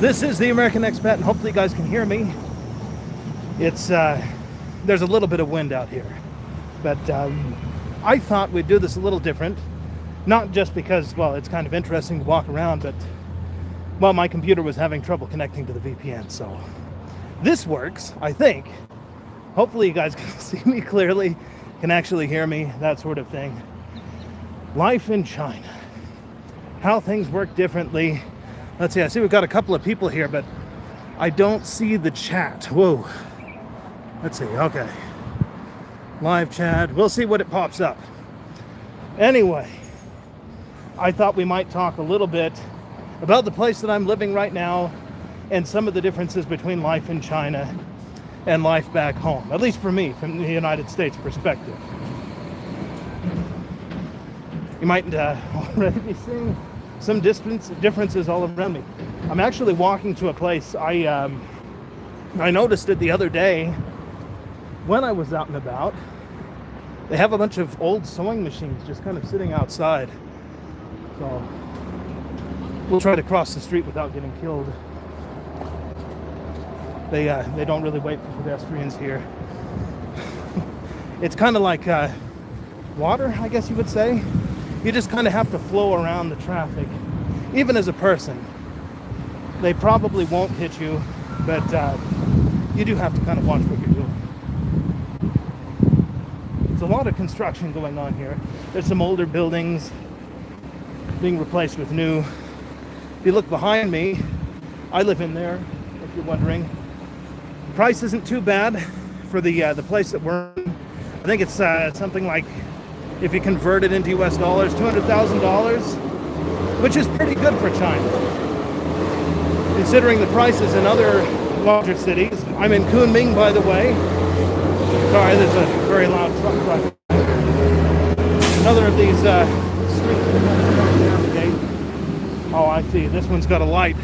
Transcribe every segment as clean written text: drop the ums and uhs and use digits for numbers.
This is the American Expat, and hopefully you guys can hear me. It's there's a little bit of wind out here, but I thought we'd do this a little different. Not just because, well, it's kind of interesting to walk around, but, well, my computer was having trouble connecting to the VPN, so this works, I think. Hopefully you guys can see me clearly, can actually hear me, that sort of thing. Life in China. How things work differently. Let's see, I see we've got a couple of people here, but I don't see the chat. Whoa. Let's see, okay. Live chat, we'll see what it pops up. Anyway, I thought we might talk a little bit about the place that I'm living right now and some of the differences between life in China and life back home, at least for me, from the United States perspective. You might already be seeing some differences all around me. I'm actually walking to a place, I noticed it the other day when I was out and about. They have a bunch of old sewing machines just kind of sitting outside. So we'll try to cross the street without getting killed. They don't really wait for pedestrians here. It's kind of like water, I guess you would say. You just kind of have to flow around the traffic. Even as a person, they probably won't hit you, but you do have to kind of watch what you're doing. There's a lot of construction going on here. There's some older buildings being replaced with new. If you look behind me, I live in there, if you're wondering. The price isn't too bad for the place that we're in. I think it's something like, if you convert it into US dollars, $200,000, which is pretty good for China, considering the prices in other larger cities. I'm in Kunming, by the way. Sorry, there's a very loud truck driving. Another of these streets that navigate. Oh, I see. This one's got a light.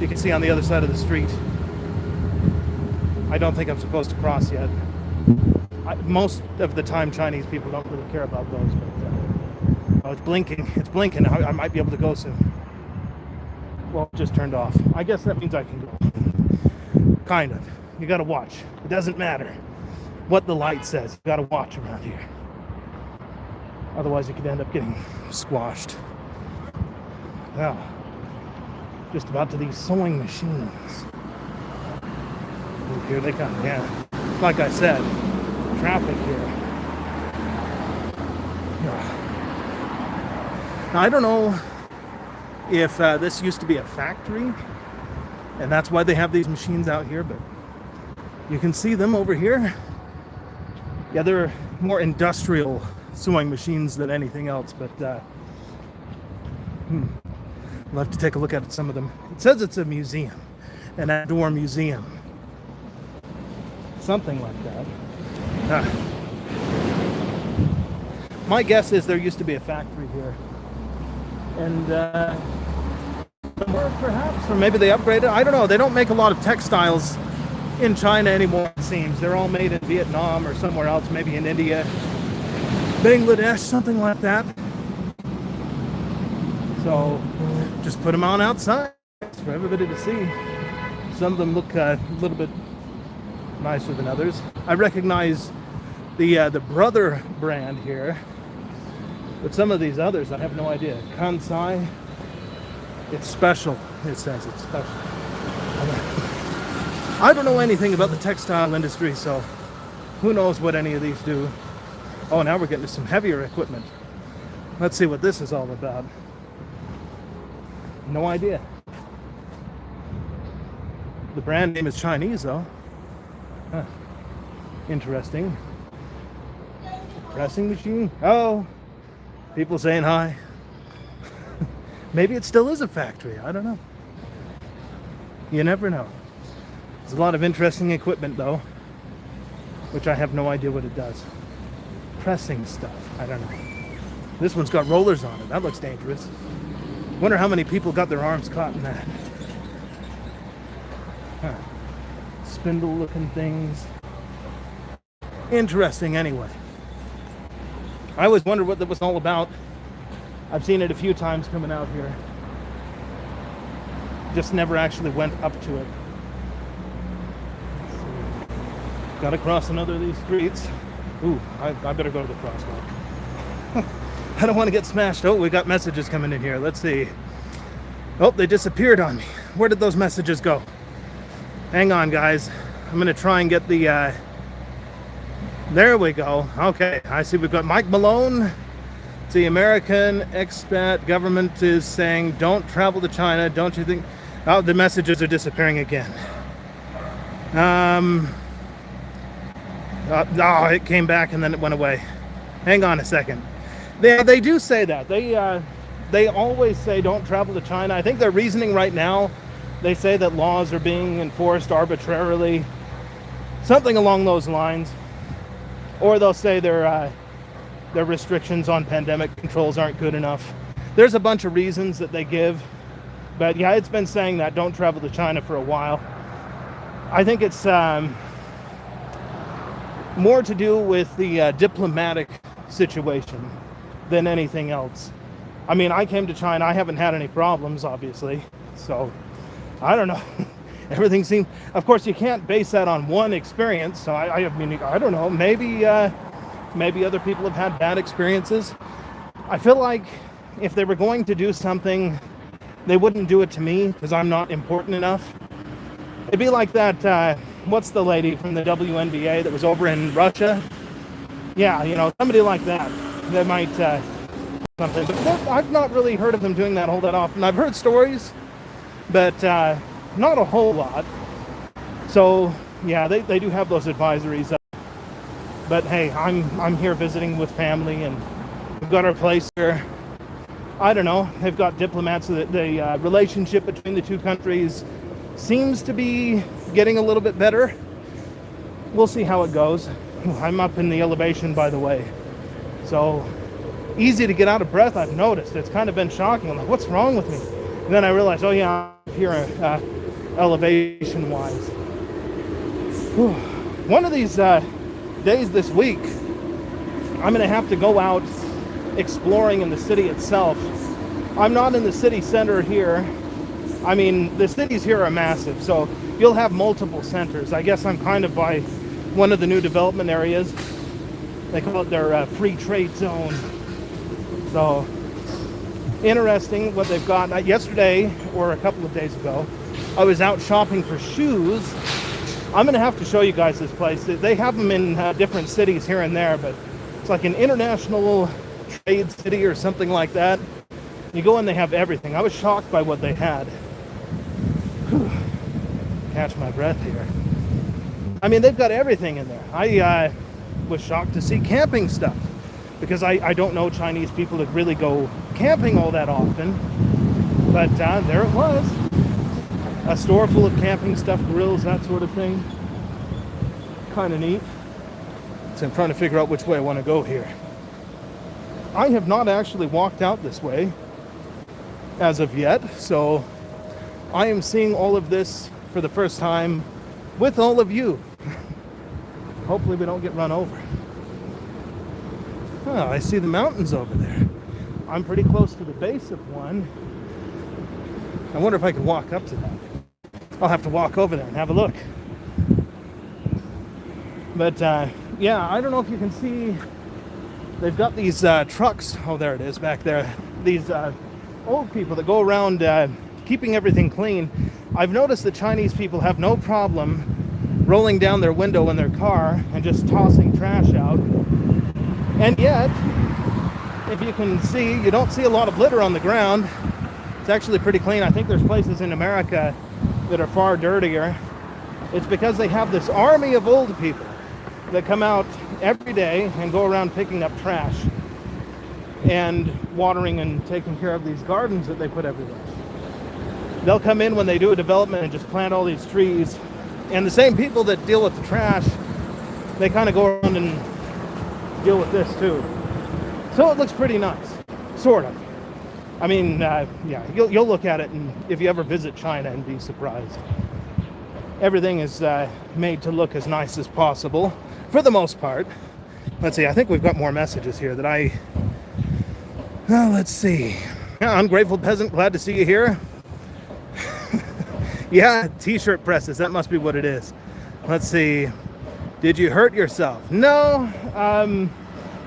You can see on the other side of the street. I don't think I'm supposed to cross yet. Most of the time, Chinese people don't really care about those, but oh, it's blinking. It's blinking. I might be able to go soon. Well, it just turned off. I guess that means I can go. Kind of. You gotta watch. It doesn't matter what the light says. You gotta watch around here. Otherwise, you could end up getting squashed. Well, just about to these sewing machines. Ooh, here they come. Yeah. Like I said, traffic here. Now, I don't know if this used to be a factory and that's why they have these machines out here, but you can see them over here. Yeah, they're more industrial sewing machines than anything else, but we'll have to take a look at some of them. It says it's a museum, an outdoor museum, something like that. My guess is there used to be a factory here, and perhaps, or maybe they upgraded. I don't know. They don't make a lot of textiles in China anymore, it seems. They're all made in Vietnam or somewhere else, maybe in India, Bangladesh, something like that. So just put them on outside for everybody to see. Some of them look a little bit nicer than others. I recognize the Brother brand here, but some of these others I have no idea. Kansai, it's special. It says it's special. I don't know anything about the textile industry, so who knows what any of these do. Oh, now we're getting to some heavier equipment. Let's see what this is all about. No idea. The brand name is Chinese, though. Huh. Interesting. Pressing machine. Oh, people saying hi. Maybe it still is a factory. I don't know. You never know. There's a lot of interesting equipment, though, which I have no idea what it does. Pressing stuff. I don't know. This one's got rollers on it. That looks dangerous. Wonder how many people got their arms caught in that. Huh. Spindle-looking things. Interesting, anyway. I always wondered what that was all about. I've seen it a few times coming out here. just never actually went up to it. Gotta cross another of these streets. Ooh, I better go to the crosswalk. I don't want to get smashed. Oh, we got messages coming in here. Let's see. Oh, they disappeared on me. Where did those messages go? Hang on, guys. I'm gonna try and get the there we go. Okay, I see we've got Mike Malone. The American expat government is saying don't travel to China. Don't you think? Oh, the messages are disappearing again. No, it came back and then it went away. Hang on a second. They do say that. They always say don't travel to China. I think their reasoning right now, they say that laws are being enforced arbitrarily, something along those lines, or they'll say their restrictions on pandemic controls aren't good enough. There's a bunch of reasons that they give, but yeah, it's been saying that don't travel to China for a while. I think it's more to do with the diplomatic situation than anything else. I mean, I came to China, I haven't had any problems, obviously, so I don't know. Everything seems, of course, you can't base that on one experience, so I mean, I don't know, maybe other people have had bad experiences. I feel like if they were going to do something, they wouldn't do it to me because I'm not important enough. It'd be like that, what's the lady from the WNBA that was over in Russia? Yeah, you know, somebody like that. They might, something. But I've not really heard of them doing that all that often. I've heard stories, but not a whole lot. So, yeah, they do have those advisories. But hey, I'm here visiting with family, and we've got our place here. I don't know. They've got diplomats. The relationship between the two countries seems to be getting a little bit better. We'll see how it goes. I'm up in the elevation, by the way, so easy to get out of breath. I've noticed it's kind of been shocking. I'm like, what's wrong with me? And then I realized, oh yeah, I'm here elevation wise. One of these days this week, I'm gonna have to go out exploring in the city itself. I'm not in the city center here. I mean, the cities here are massive, so you'll have multiple centers. I guess I'm kind of by one of the new development areas. They call it their free trade zone. So, interesting what they've got. Yesterday, or a couple of days ago, I was out shopping for shoes. I'm gonna have to show you guys this place. They have them in different cities here and there, but it's like an international trade city or something like that. You go in, they have everything. I was shocked by what they had. Whew. Catch my breath here. I mean, they've got everything in there. I was shocked to see camping stuff because I don't know Chinese people that really go camping all that often. But there it was. A store full of camping stuff, grills, that sort of thing. Kind of neat. So I'm trying to figure out which way I want to go here. I have not actually walked out this way as of yet, so I am seeing all of this for the first time with all of you. Hopefully we don't get run over. Oh, I see the mountains over there. I'm pretty close to the base of one. I wonder if I could walk up to that. I'll have to walk over there and have a look. But yeah, I don't know if you can see, they've got these trucks. Oh, there it is back there. These old people that go around keeping everything clean. I've noticed that Chinese people have no problem rolling down their window in their car and just tossing trash out. And yet, if you can see, you don't see a lot of litter on the ground. It's actually pretty clean. I think there's places in America that are far dirtier. It's because they have this army of old people that come out every day and go around picking up trash and watering and taking care of these gardens that they put everywhere. They'll come in when they do a development and just plant all these trees. And the same people that deal with the trash, they kind of go around and deal with this too. So it looks pretty nice, sort of. I mean, yeah, you'll look at it, and if you ever visit China, and be surprised. Everything is made to look as nice as possible, for the most part. Let's see, I think we've got more messages here that let's see. Yeah, ungrateful peasant, glad to see you here. Yeah, t-shirt presses. That must be what it is. Let's see. Did you hurt yourself? No,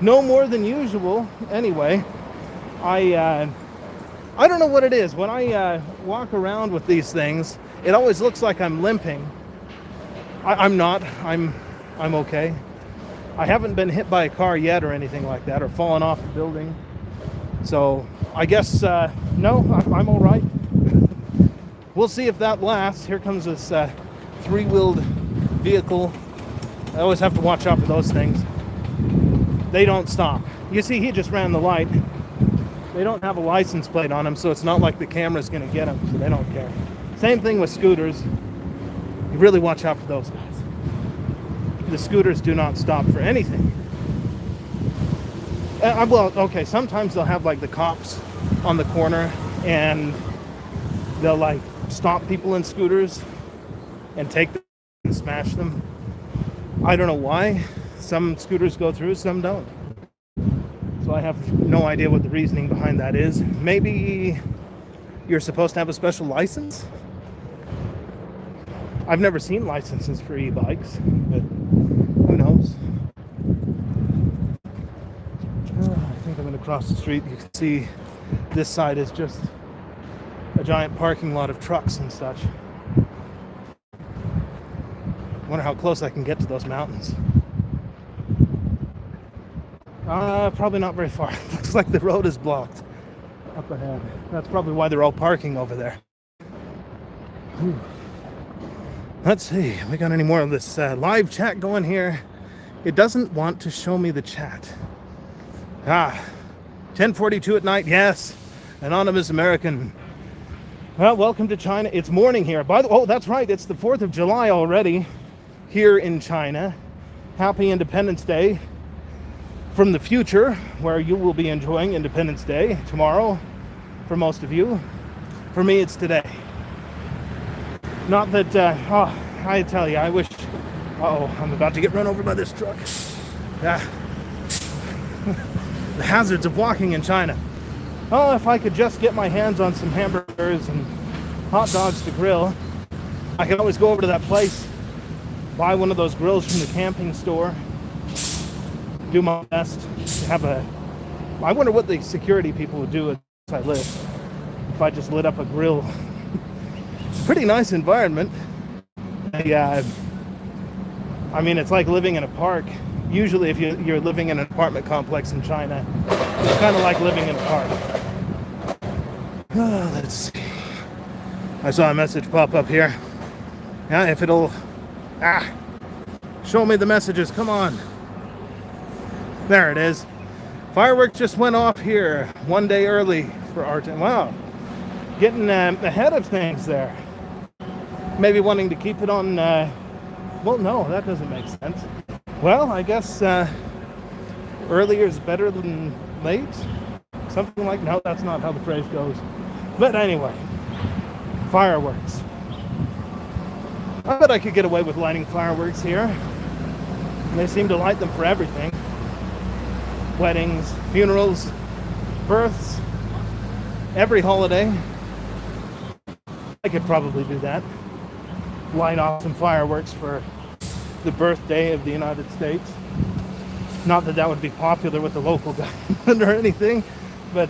no more than usual. Anyway, I don't know what it is. When I walk around with these things, it always looks like I'm limping. I'm not. I'm okay. I haven't been hit by a car yet or anything like that, or fallen off the building. So I guess no, I'm all right. We'll see if that lasts. Here comes this three-wheeled vehicle. I always have to watch out for those things. They don't stop. You see, he just ran the light. They don't have a license plate on them, so it's not like the camera's going to get them, so they don't care. Same thing with scooters. You really watch out for those guys. The scooters do not stop for anything. Well, okay, sometimes they'll have like the cops on the corner and they'll like stop people in scooters and take them and smash them. I don't know why. Some scooters go through, some don't. So I have no idea what the reasoning behind that is. Maybe you're supposed to have a special license? I've never seen licenses for e-bikes, but who knows? I think I'm going to cross the street. You can see this side is just a giant parking lot of trucks and such. Wonder how close I can get to those mountains. Probably not very far. Looks like the road is blocked up ahead. That's probably why they're all parking over there. Whew. Let's see, we got any more of this live chat going here? It doesn't want to show me the chat. 10:42 at night, yes. Anonymous American. Well, welcome to China. It's morning here. Oh, that's right, it's the 4th of July already here in China. Happy Independence Day from the future, where you will be enjoying Independence Day tomorrow for most of you. For me, it's today. Not that, I tell you, I wish, I'm about to get run over by this truck. The hazards of walking in China. Oh, if I could just get my hands on some hamburgers and hot dogs to grill, I could always go over to that place, buy one of those grills from the camping store, do my best to have I wonder what the security people would do as I live if I just lit up a grill. Pretty nice environment. I mean, it's like living in a park. Usually if you're living in an apartment complex in China, it's kind of like living in a park. Let's see. I saw a message pop up here. Yeah, if it'll show me the messages, come on. There it is. Fireworks just went off here one day early for our time. Wow, getting ahead of things there. Maybe wanting to keep it on, well, no, that doesn't make sense. Well, I guess earlier is better than late. Something like, no, that's not how the phrase goes. But anyway, fireworks. I bet I could get away with lighting fireworks here. They seem to light them for everything. Weddings, funerals, births, every holiday. I could probably do that. Light off some fireworks for the birthday of the United States. Not that that would be popular with the local government or anything, but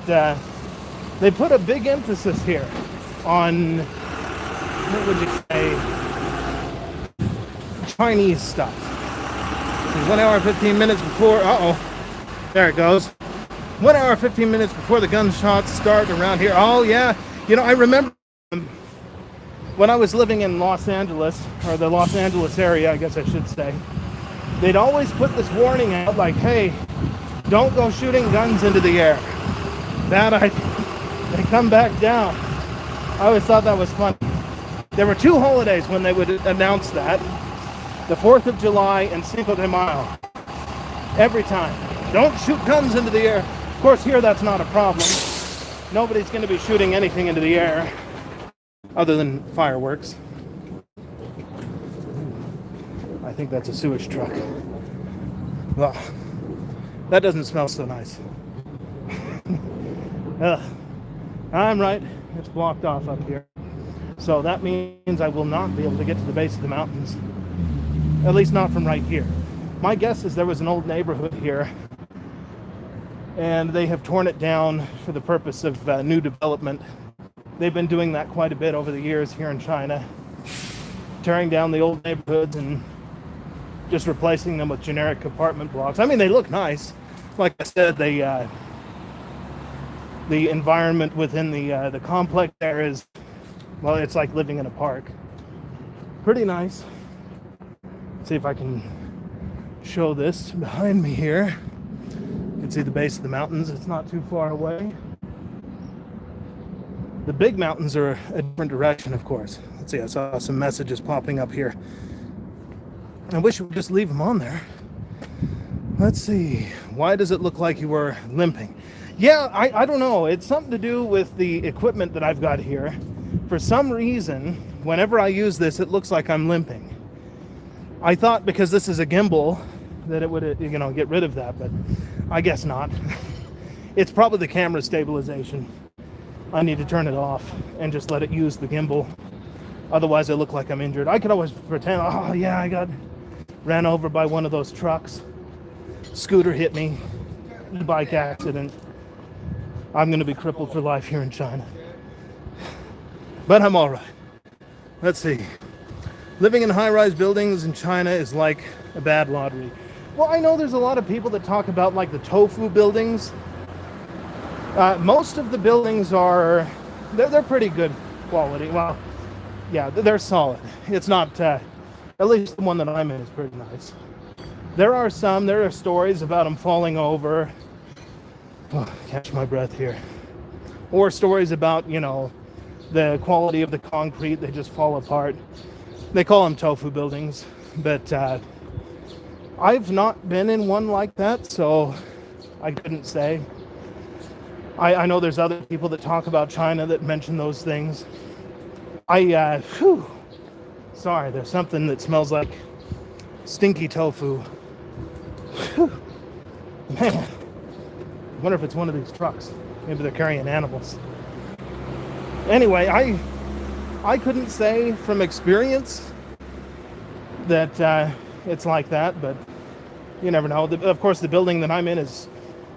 they put a big emphasis here on, what would you say, Chinese stuff. 1 hour 15 minutes before, there it goes. 1 hour 15 minutes before the gunshots start around here. Oh yeah, you know, I remember when I was living in Los Angeles, or the Los Angeles area, I guess I should say, they'd always put this warning out like, hey, don't go shooting guns into the air. Bad idea. They come back down. I always thought that was funny. There were two holidays when they would announce that. The 4th of July and Cinco de Mayo. Every time. Don't shoot guns into the air. Of course, here that's not a problem. Nobody's going to be shooting anything into the air other than fireworks. I think that's a sewage truck. Well, that doesn't smell so nice. I'm right. It's blocked off up here. So that means I will not be able to get to the base of the mountains, at least not from right here. My guess is there was an old neighborhood here, and they have torn it down for the purpose of new development. They've been doing that quite a bit over the years here in China, tearing down the old neighborhoods and just replacing them with generic apartment blocks. I mean, they look nice. Like I said, the environment within the complex there is, well, it's like living in a park. Pretty nice. Let's see if I can show this behind me here. You can see the base of the mountains. It's not too far away. The big mountains are a different direction, of course. Let's see, I saw some messages popping up here. I wish we would just leave them on there. Let's see. Why does it look like you were limping? Yeah, I don't know. It's something to do with the equipment that I've got here. For some reason, whenever I use this, it looks like I'm limping. I thought because this is a gimbal that it would, get rid of that, but I guess not. It's probably the camera stabilization. I need to turn it off and just let it use the gimbal. Otherwise, I look like I'm injured. I could always pretend, oh yeah, I got ran over by one of those trucks. Scooter hit me. E-bike accident. I'm going to be crippled for life here in China. But I'm all right. Let's see. Living in high-rise buildings in China is like a bad lottery. Well, I know there's a lot of people that talk about like the tofu buildings. Most of the buildings are, they're pretty good quality. Well, yeah, they're solid. It's not, at least the one that I'm in is pretty nice. There are stories about them falling over. Oh, catch my breath here. Or stories about, the quality of the concrete, they just fall apart. They call them tofu buildings, but I've not been in one like that, so I couldn't say. I know there's other people that talk about China that mention those things. Sorry, there's something that smells like stinky tofu. Whew. Man, I wonder if it's one of these trucks. Maybe they're carrying animals. Anyway, I couldn't say from experience that it's like that, but you never know. Of course, the building that I'm in is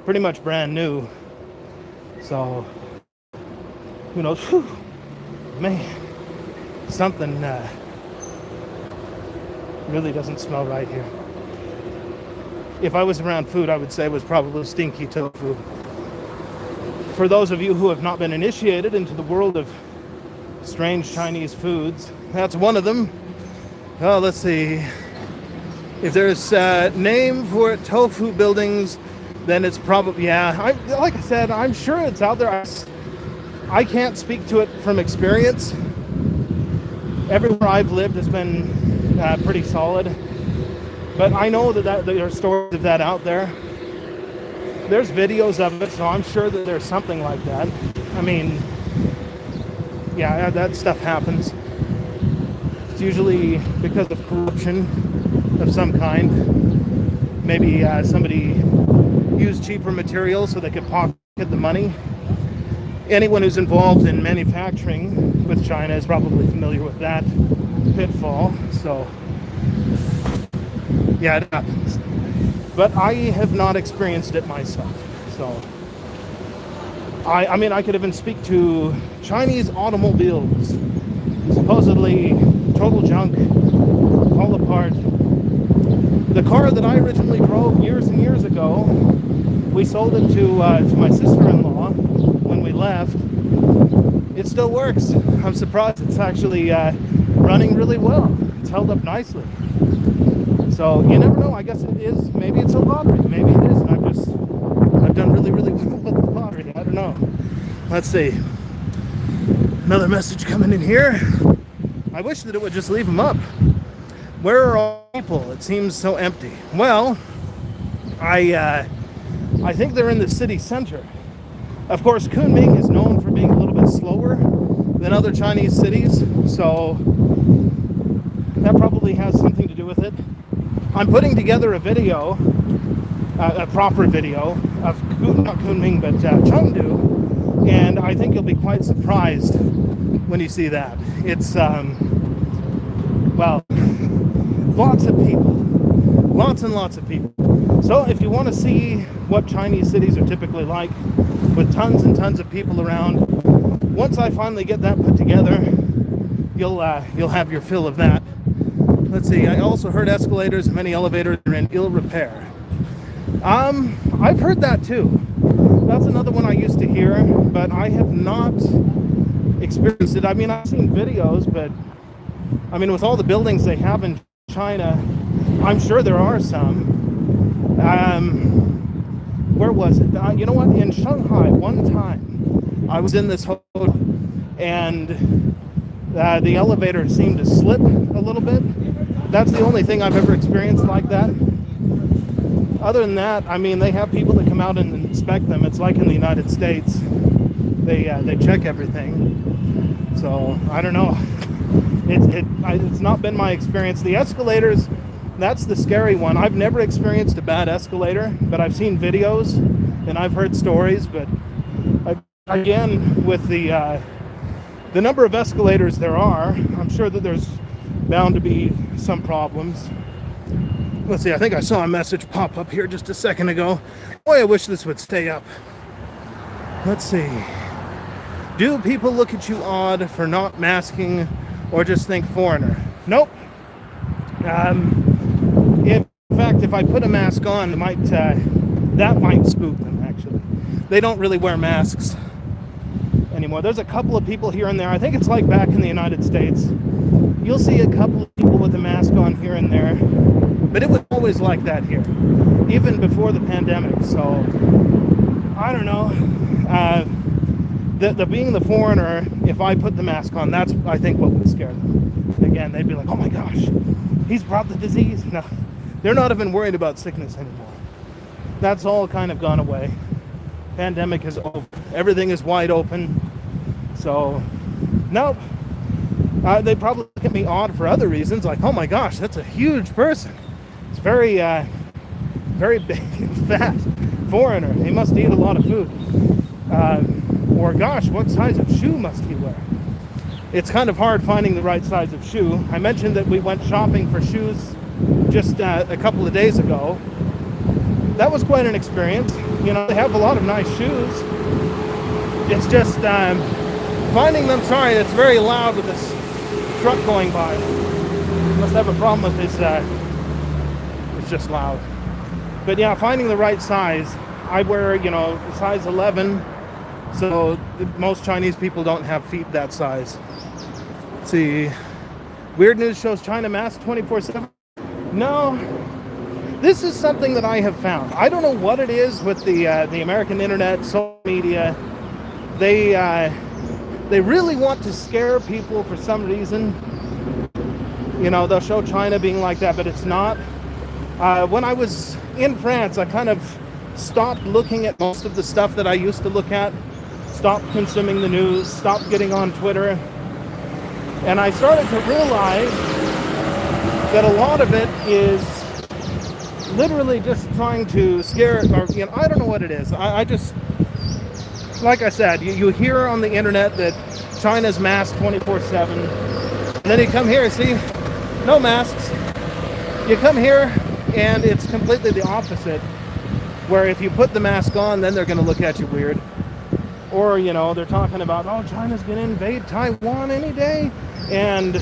pretty much brand new. So, who knows? Whew. Man, something really doesn't smell right here. If I was around food, I would say it was probably stinky tofu. For those of you who have not been initiated into the world of strange Chinese foods, that's one of them. Oh, let's see. If there's a name for tofu buildings, then it's probably, like I said, I'm sure it's out there. I can't speak to it from experience. Everywhere I've lived has been pretty solid. But I know that there are stories of that out there. There's videos of it, so I'm sure that there's something like that. I mean, yeah, that stuff happens. It's usually because of corruption of some kind. Maybe somebody used cheaper materials so they could pocket the money. Anyone who's involved in manufacturing with China is probably familiar with that pitfall. So, yeah, it happens. But I have not experienced it myself. So, I mean, I could even speak to Chinese automobiles. Supposedly total junk, fall apart. The car that I originally drove years and years ago, we sold it to my sister-in-law when we left. It still works. I'm surprised. It's actually running really well. It's held up nicely. So you never know. I guess it is. Maybe it's a lottery. Maybe it is. And I've done really, really well with the lottery. I don't know. Let's see. Another message coming in here. I wish that it would just leave them up. Where are all people? It seems so empty. Well, I think they're in the city center. Of course, Kunming is known for being a little bit slower than other Chinese cities, so that probably has something to do with it. I'm putting together a video, a proper video of not Kunming, but Chengdu, and I think you'll be quite surprised when you see that. It's, well, lots of people. Lots and lots of people. So if you want to see what Chinese cities are typically like, with tons and tons of people around, once I finally get that put together, you'll have your fill of that. Let's see, I also heard escalators and many elevators are in ill repair. I've heard that too. That's another one I used to hear, but I have not experienced it. I mean, I've seen videos, but I mean, with all the buildings they have in China, I'm sure there are some. Where was it? You know what? In Shanghai, one time, I was in this hotel, and the elevator seemed to slip a little bit. That's the only thing I've ever experienced like that. Other than that, I mean, they have people that come out and inspect them. It's like in the United States. They check everything. So, I don't know. It's not been my experience. The escalators, that's the scary one. I've never experienced a bad escalator, but I've seen videos and I've heard stories. But again, with the number of escalators there are, I'm sure that there's bound to be some problems. Let's see, I think I saw a message pop up here just a second ago. Boy, I wish this would stay up. Let's see. Do people look at you odd for not masking or just think foreigner? Nope. In fact, if I put a mask on, that might spook them, actually. They don't really wear masks anymore. There's a couple of people here and there. I think it's like back in the United States. You'll see a couple of people with a mask on here and there, but it was always like that here, even before the pandemic. So, I don't know. The being the foreigner, if I put the mask on, that's, I think, what would scare them. Again, they'd be like, oh my gosh, he's brought the disease. No, they're not even worried about sickness anymore. That's all kind of gone away. Pandemic is over. Everything is wide open. So, nope. They probably look at me odd for other reasons, like, oh my gosh, that's a huge person. It's very, very big and fat foreigner. He must eat a lot of food. Or gosh, what size of shoe must he wear? It's kind of hard finding the right size of shoe. I mentioned that we went shopping for shoes just a couple of days ago. That was quite an experience. You know, they have a lot of nice shoes. It's just finding them. Sorry, it's very loud with this truck going by. Must have a problem with his, it's just loud. But yeah, finding the right size. I wear, you know, size 11, so most Chinese people don't have feet that size. Let's see. Weird News shows China mask 24/7. No, this is something that I have found. I don't know what it is with the American internet, social media. They really want to scare people for some reason. You know, they'll show China being like that, but it's not. When I was in France, I kind of stopped looking at most of the stuff that I used to look at, stopped consuming the news, stopped getting on Twitter, and I started to realize that a lot of it is literally just trying to scare, or, you know, I don't know what it is. I just, like I said, you hear on the internet that China's masked 24/7, and then you come here and see no masks. You come here and it's completely the opposite, where if you put the mask on, then they're going to look at you weird. Or, you know, they're talking about, oh, China's going to invade Taiwan any day. And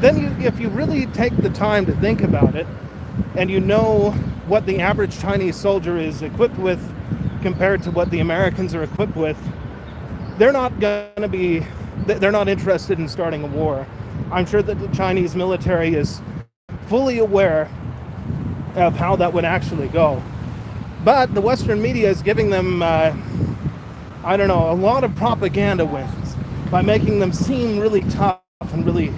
then if you really take the time to think about it, and you know what the average Chinese soldier is equipped with compared to what the Americans are equipped with, they're not interested in starting a war. I'm sure that the Chinese military is fully aware of how that would actually go. But the Western media is giving them, I don't know, a lot of propaganda wins by making them seem really tough and really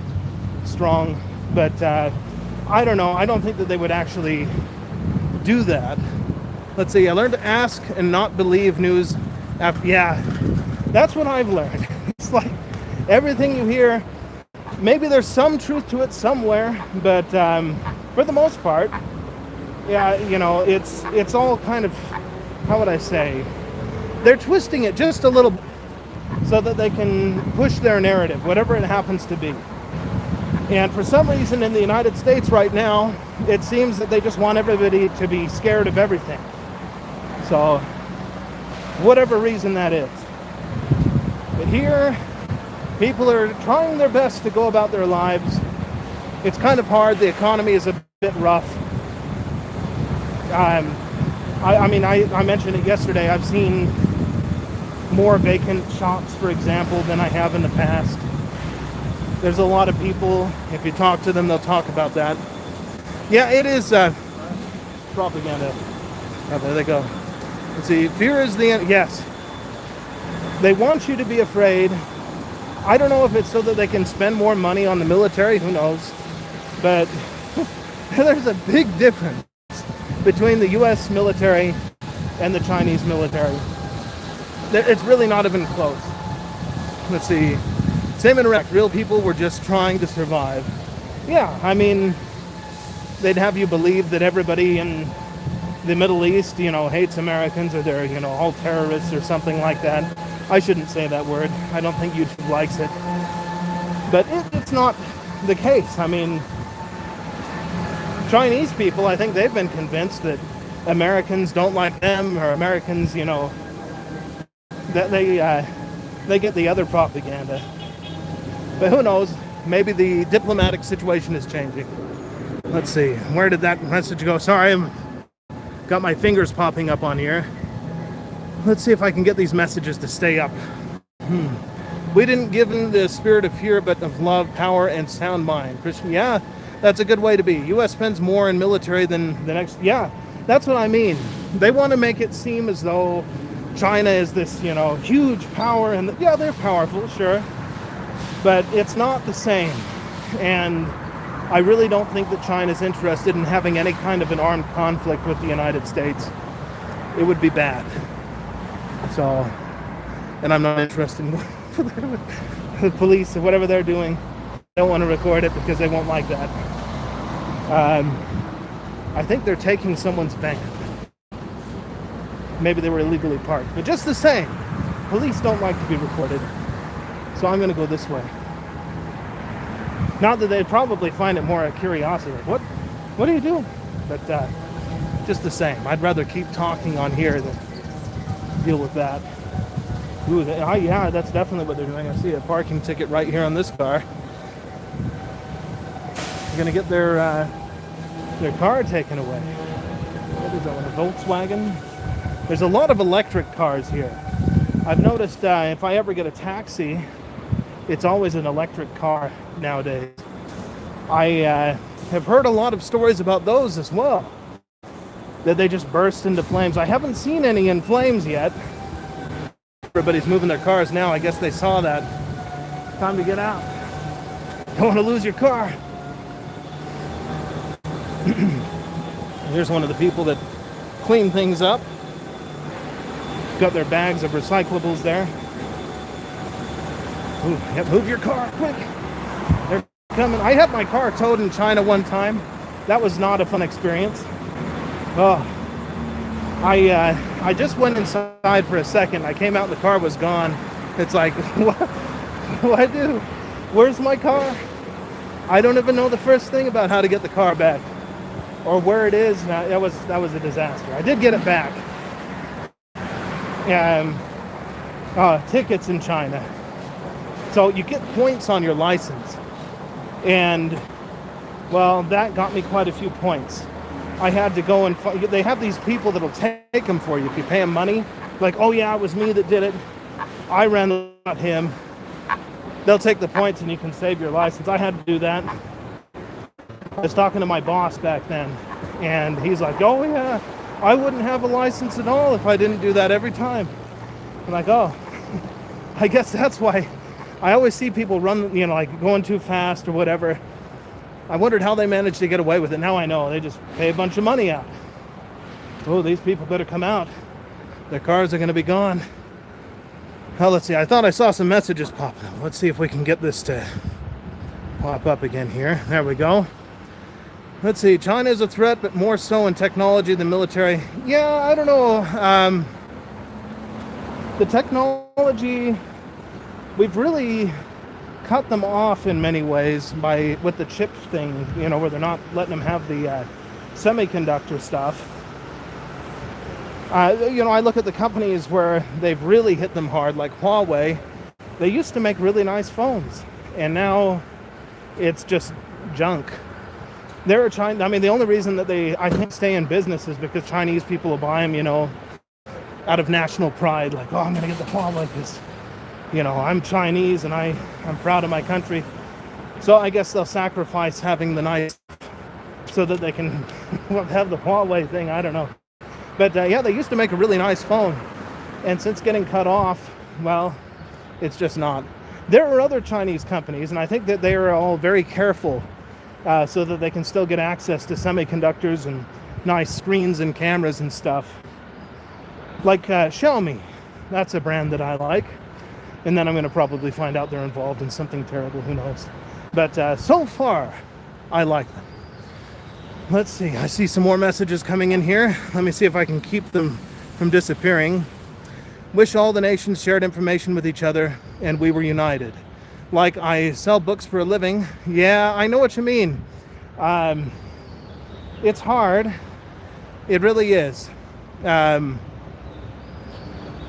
strong. But I don't know. I don't think that they would actually do that. Let's see. I learned to ask and not believe news. Yeah, that's what I've learned. It's like everything you hear, maybe there's some truth to it somewhere, but for the most part, yeah, you know, it's all kind of, how would I say, they're twisting it just a little. so that they can push their narrative, whatever it happens to be. And for some reason in the United States right now, it seems that they just want everybody to be scared of everything. So, whatever reason that is. But here, people are trying their best to go about their lives. It's kind of hard. The economy is a bit rough. I mentioned it yesterday. I've seen more vacant shops, for example, than I have in the past. There's a lot of people, if you talk to them, they'll talk about that. Yeah, it is propaganda. Oh, there they go. Let's see, fear is the end. Yes. They want you to be afraid. I don't know if it's so that they can spend more money on the military, who knows. But there's a big difference between the US military and the Chinese military. It's really not even close. Let's see. Same in Iraq. Real people were just trying to survive. Yeah, I mean, they'd have you believe that everybody in the Middle East, hates Americans, or they're, all terrorists or something like that. I shouldn't say that word. I don't think YouTube likes it. But it's not the case. I mean, Chinese people, I think they've been convinced that Americans don't like them, or Americans, that they get the other propaganda. But who knows? Maybe the diplomatic situation is changing. Let's see. Where did that message go? Sorry, I've got my fingers popping up on here. Let's see if I can get these messages to stay up. We didn't give in the spirit of fear, but of love, power, and sound mind. Christian, yeah, that's a good way to be. U.S. spends more in military than the next. Yeah, that's what I mean. They want to make it seem as though China is this, huge power. And yeah, they're powerful, sure. But it's not the same. And I really don't think that China's interested in having any kind of an armed conflict with the United States. It would be bad. So, and I'm not interested in the police or whatever they're doing. They don't want to record it because they won't like that. I think they're taking someone's van. Maybe they were illegally parked. But just the same, police don't like to be recorded. So I'm going to go this way. Not that they'd probably find it more a curiosity. Like, what are you doing? But just the same. I'd rather keep talking on here than deal with that. Ooh, yeah, that's definitely what they're doing. I see a parking ticket right here on this car. They're going to get their car taken away. What is that one, a Volkswagen? There's a lot of electric cars here. I've noticed if I ever get a taxi, it's always an electric car nowadays. I have heard a lot of stories about those as well, that they just burst into flames. I haven't seen any in flames yet. Everybody's moving their cars now. I guess they saw that. Time to get out. Don't want to lose your car. Here's one of the people that clean things up. Got their bags of recyclables there. Ooh, yep, move your car, quick. They're coming. I had my car towed in China one time. That was not a fun experience. Oh, I just went inside for a second. I came out and the car was gone. It's like, what do I do? Where's my car? I don't even know the first thing about how to get the car back or where it is. That was a disaster. I did get it back. Tickets in China. So you get points on your license. And, well, that got me quite a few points. I had to go and they have these people that'll take them for you if you pay them money. Like, oh yeah, it was me that did it. I ran, not him. They'll take the points and you can save your license. I had to do that. I was talking to my boss back then, and he's like, oh yeah, I wouldn't have a license at all if I didn't do that every time. I'm like, oh, I guess that's why. I always see people run, like going too fast or whatever. I wondered how they managed to get away with it. Now I know. They just pay a bunch of money out. Oh, these people better come out. Their cars are going to be gone. Well, let's see. I thought I saw some messages popping up. Let's see if we can get this to pop up again here. There we go. Let's see. China is a threat, but more so in technology than military. Yeah, I don't know. The technology we've really cut them off in many ways with the chip thing, where they're not letting them have the semiconductor stuff. I look at the companies where they've really hit them hard, like Huawei. They used to make really nice phones, and now it's just junk. They're China. I mean, the only reason that they, I think, stay in business is because Chinese people will buy them, out of national pride. Like, oh, I'm going to get the Huawei because, I'm Chinese and I'm proud of my country. So I guess they'll sacrifice having the nice so that they can have the Huawei thing. I don't know. But yeah, they used to make a really nice phone. And since getting cut off, well, it's just not. There are other Chinese companies, and I think that they are all very careful so that they can still get access to semiconductors and nice screens and cameras and stuff. Like Xiaomi, that's a brand that I like. And then I'm going to probably find out they're involved in something terrible, who knows. But so far, I like them. Let's see, I see some more messages coming in here. Let me see if I can keep them from disappearing. Wish all the nations shared information with each other and we were united. Like, I sell books for a living. Yeah, I know what you mean. It's hard. It really is. I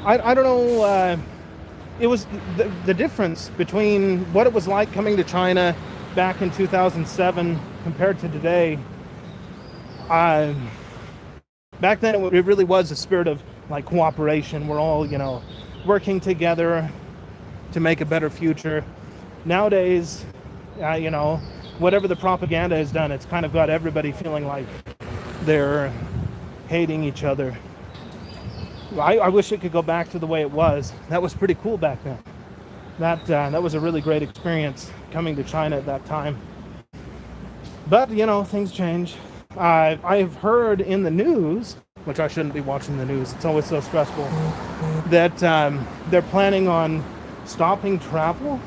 don't know. It was the difference between what it was like coming to China back in 2007 compared to today. Back then it really was a spirit of like cooperation. We're all, working together to make a better future. Nowadays, whatever the propaganda has done, it's kind of got everybody feeling like they're hating each other. I wish it could go back to the way it was. That was pretty cool back then. That was a really great experience coming to China at that time. But, things change. I've heard in the news, which I shouldn't be watching the news, it's always so stressful, that they're planning on stopping travel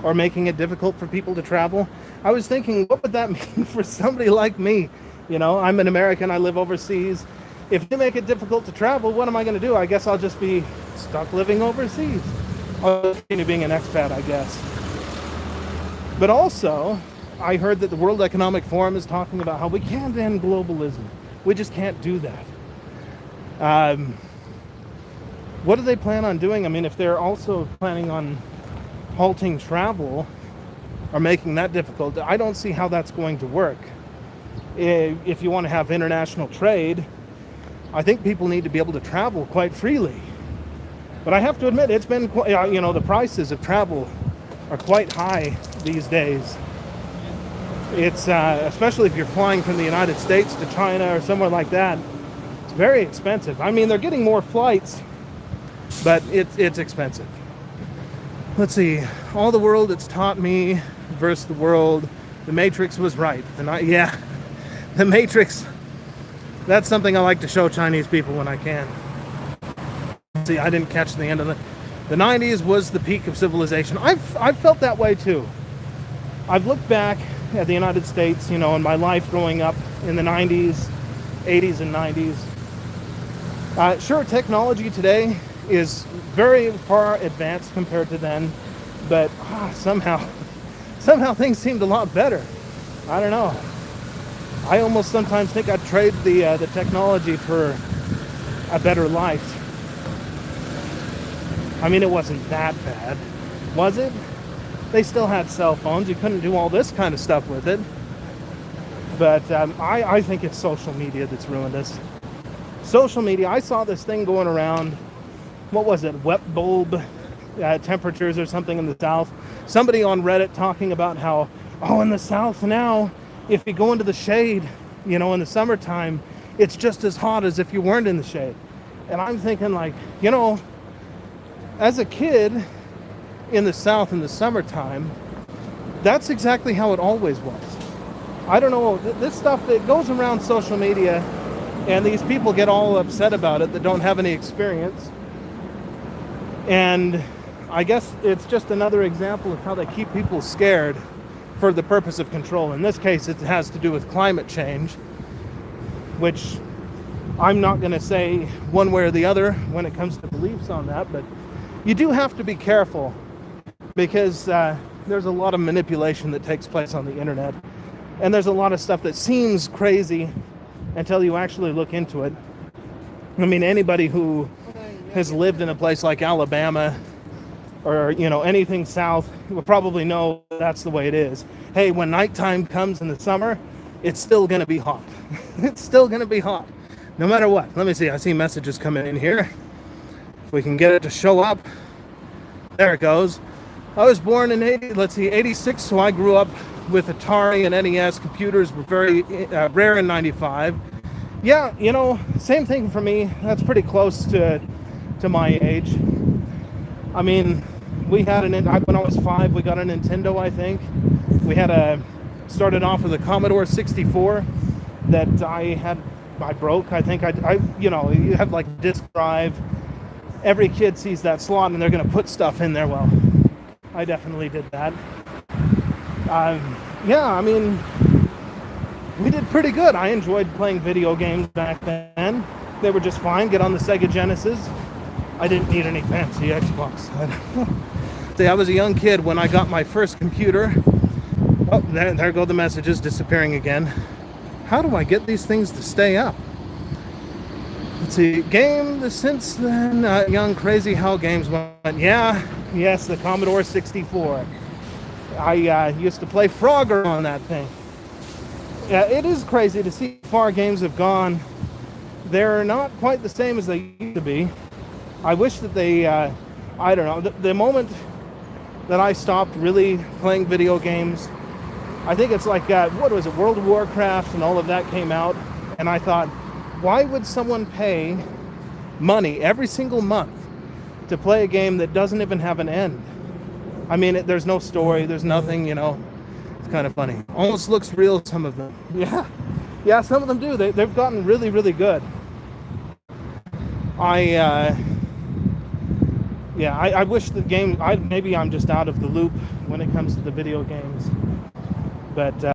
or making it difficult for people to travel. I was thinking, what would that mean for somebody like me? I'm an American, I live overseas. If they make it difficult to travel, what am I going to do? I guess I'll just be stuck living overseas. I'll continue being an expat, I guess. But also, I heard that the World Economic Forum is talking about how we can't end globalism. We just can't do that. What do they plan on doing? I mean, if they're also planning on halting travel or making that difficult, I don't see how that's going to work. If you want to have international trade, I think people need to be able to travel quite freely. But I have to admit, it's been, the prices of travel are quite high these days. It's, especially if you're flying from the United States to China or somewhere like that, it's very expensive. I mean, they're getting more flights, but it's expensive. Let's see, all the world it's taught me versus the world. The Matrix was right. The Matrix, that's something I like to show Chinese people when I can. See, I didn't catch the end of the 90s was the peak of civilization. I've felt that way too. I've looked back at the United States, in my life growing up in the 90s, 80s and 90s. Sure, technology today is very far advanced compared to then, but somehow things seemed a lot better. I don't know. I almost sometimes think I'd trade the technology for a better life. I mean, it wasn't that bad, was it? They still had cell phones. You couldn't do all this kind of stuff with it. But I think it's social media that's ruined us. Social media, I saw this thing going around, what was it, wet bulb temperatures or something in the South. Somebody on Reddit talking about how, in the South now, if you go into the shade, in the summertime, it's just as hot as if you weren't in the shade. And I'm thinking like, as a kid in the South in the summertime, that's exactly how it always was. I don't know, this stuff, it goes around social media and these people get all upset about it that don't have any experience. And I guess it's just another example of how they keep people scared for the purpose of control. In this case, it has to do with climate change, which I'm not going to say one way or the other when it comes to beliefs on that, but you do have to be careful because there's a lot of manipulation that takes place on the internet, and there's a lot of stuff that seems crazy until you actually look into it. I mean, anybody who has lived in a place like Alabama or, you know, anything south will probably know that's the way it is. Hey, when nighttime comes in the summer, it's still going to be hot. It's still going to be hot, no matter what. Let me see. I see messages coming in here. If we can get it to show up. There it goes. I was born in 86, so I grew up with Atari and NES. Computers were very rare in 95. Yeah, you know, same thing for me. That's pretty close to my age. I mean, we had when I was 5, we got a Nintendo, I think. We had started off with a Commodore 64 that I broke. I think you know, you have like disk drive. Every kid sees that slot and they're going to put stuff in there. Well, I definitely did that. Yeah, I mean, we did pretty good. I enjoyed playing video games back then. They were just fine. Get on the Sega Genesis. I didn't need any fancy Xbox. See, I was a young kid when I got my first computer. Oh, there go the messages disappearing again. How do I get these things to stay up? Let's see. Game since then. Young crazy how games went. Yeah, yes, the Commodore 64. I used to play Frogger on that thing. Yeah, it is crazy to see how far games have gone. They're not quite the same as they used to be. I wish that they, I don't know, the moment that I stopped really playing video games, I think it's like, what was it, World of Warcraft and all of that came out, and I thought, why would someone pay money every single month to play a game that doesn't even have an end? I mean, there's no story, there's nothing, you know. It's kind of funny. Almost looks real, some of them. Yeah, some of them do. They've gotten really, really good. I wish the game, maybe I'm just out of the loop when it comes to the video games. But